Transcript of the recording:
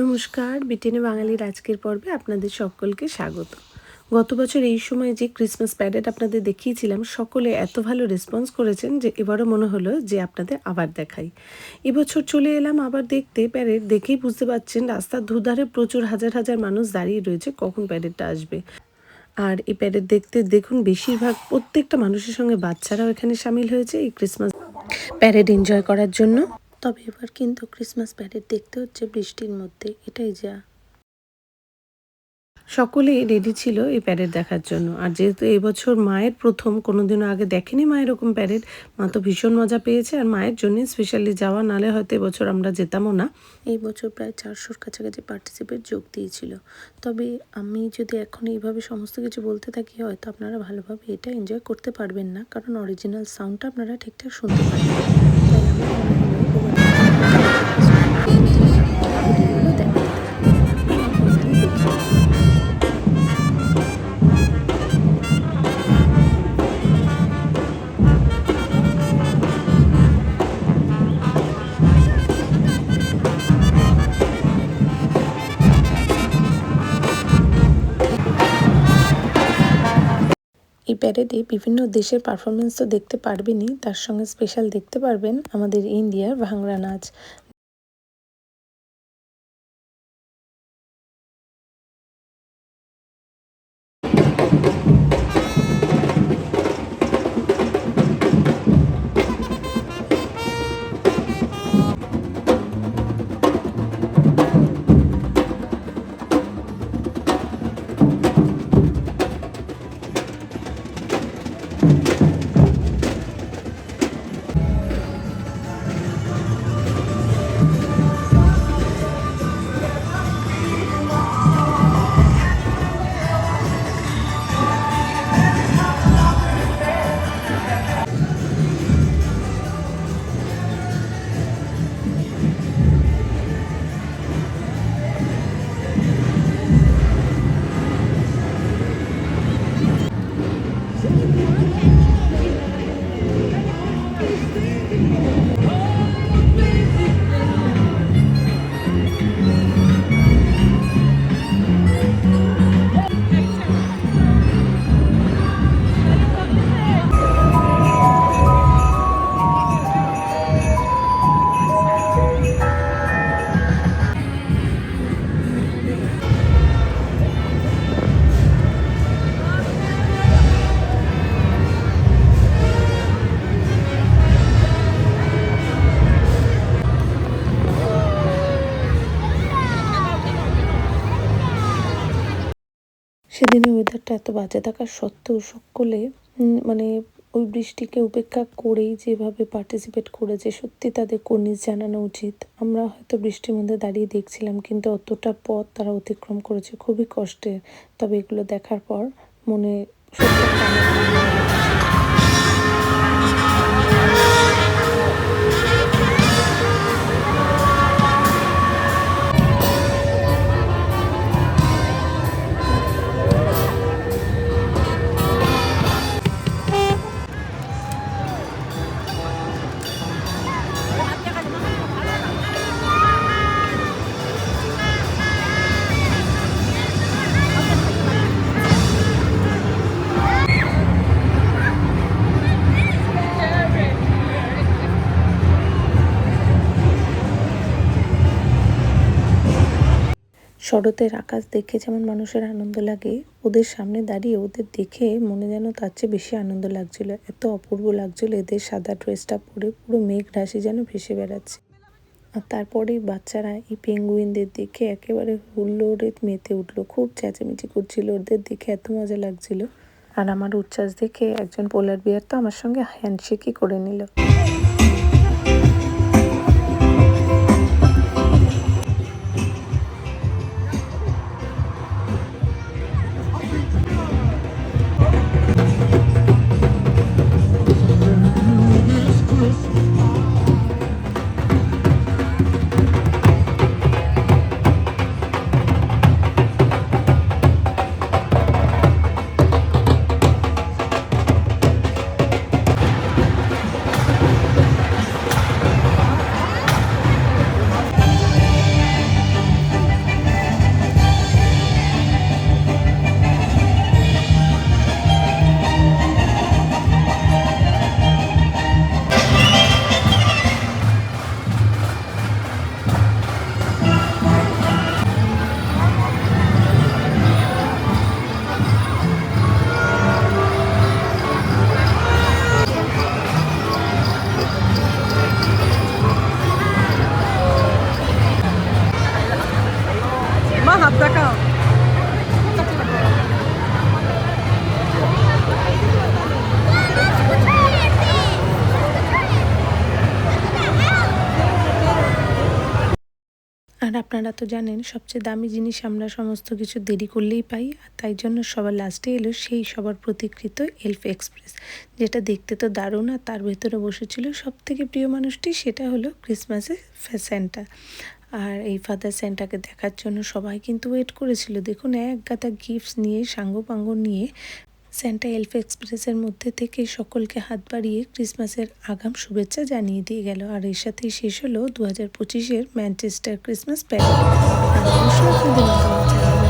নমস্কার, বিটেনে বাঙালির আজকের পর্বে আপনাদের সকলকে স্বাগত। গত বছর এই সময় যে ক্রিসমাস প্যারেড আপনাদের দেখিয়েছিলাম, সকলে এত ভালো রেসপন্স করেছেন যে এবারও মনে হলো যে আপনাদের আবার দেখাই। এবছর চলে এলাম আবার দেখতে। প্যারেড দেখেই বুঝতে পারছেন রাস্তার দুধারে প্রচুর হাজার হাজার মানুষ দাঁড়িয়ে রয়েছে কখন প্যারেডটা আসবে। আর এই প্যারেড দেখতে দেখুন বেশিরভাগ প্রত্যেকটা মানুষের সঙ্গে বাচ্চারাও এখানে সামিল হয়েছে এই ক্রিসমাস প্যারেড এনজয় করার জন্য। তবে এবার কিন্তু ক্রিসমাস প্যারেড দেখতে হচ্ছে বৃষ্টির মধ্যে, এটাই যা। সকলেই রেডি ছিল এই প্যারেড দেখার জন্য। আর যেহেতু এবছর মায়ের প্রথম, কোনোদিনও আগে দেখেনি মা এরকম প্যারেড, মা তো ভীষণ মজা পেয়েছে। আর মায়ের জন্যই স্পেশালি যাওয়া, নালে হয়তো এবছর আমরা যেতামও না। এই বছর প্রায় 400-র কাছাকাছি পার্টিসিপেট যোগ দিয়েছিল। তবে আমি যদি এখন এইভাবে সমস্ত কিছু বলতে থাকি, হয়তো আপনারা ভালোভাবে এটা এনজয় করতে পারবেন না, কারণ অরিজিনাল সাউন্ডটা আপনারা ঠিকঠাক শুনতে পারবেন না। তাই আমার মনে হলো দেখাতে থাকি। এই প্যারেডে বিভিন্ন দেশের পারফরমেন্স তো দেখতে পারবেনই, তার সঙ্গে স্পেশাল দেখতে পারবেন আমাদের ইন্ডিয়ার ভাংড়া নাচ। সেদিনের ওয়েদারটা এত বাজে থাকার সত্ত্বেও সকলে মানে ওই বৃষ্টিকে উপেক্ষা করেই যেভাবে পার্টিসিপেট করেছে, সত্যি তাদের কুর্নিশ জানানো উচিত। আমরা হয়তো বৃষ্টির মধ্যে দাঁড়িয়ে দেখছিলাম, কিন্তু অতটা পথ তারা অতিক্রম করেছে খুবই কষ্টে। তবে এগুলো দেখার পর মনে সত্যি একটা শরতের আকাশ দেখে যেমন মানুষের আনন্দ লাগে, ওদের সামনে দাঁড়িয়ে ওদের দেখে মনে যেন তার চেয়ে বেশি আনন্দ লাগছিল। এত অপূর্ব লাগছিল এদের সাদা ড্রেসটা পরে, পুরো মেঘ রাশি যেন ভেসে বেড়াচ্ছে। আর তারপরেই বাচ্চারা এই পেঙ্গুইনদের দেখে একেবারে হুল্লোড়ে মেতে উঠলো, খুব চেঁচামেচি করছিল, ওদের দেখে এত মজা লাগছিল। আর আমার উচ্ছ্বাস দেখে একজন পোলার বিয়ার তো আমার সঙ্গে হ্যান্ডশেকই করে নিল। হাত দেখাও। আর আপনারা তো জানেন সবচেয়ে দামি জিনিস আমরা সমস্ত কিছু দেরি করলেই পাই, আর তাই জন্য সবার লাস্টে এলো সেই সবার প্রতীকৃত এলফ এক্সপ্রেস, যেটা দেখতে তো দারুণ। আর তার ভেতরে বসেছিল সব থেকে প্রিয় মানুষটি, সেটা হলো ক্রিসমাসে স্যান্টা। আর এই ফাদার স্যান্টাকে দেখার জন্য সবাই কিন্তু ওয়েট করেছিল। দেখুন এক গাদা গিফটস নিয়ে সাঙ্গপাঙ্গ নিয়ে স্যান্টা এলফ এক্সপ্রেসের মধ্যে থেকে সকলকে হাত বাড়িয়ে ক্রিসমাসের আগাম শুভেচ্ছা জানিয়ে দিয়ে গেল। আর এর সাথেই শেষ হলো 2025-এর ম্যানচেস্টার ক্রিসমাস প্যারেড। আর অবশ্যই আপনাদের মতামত জানাবেন।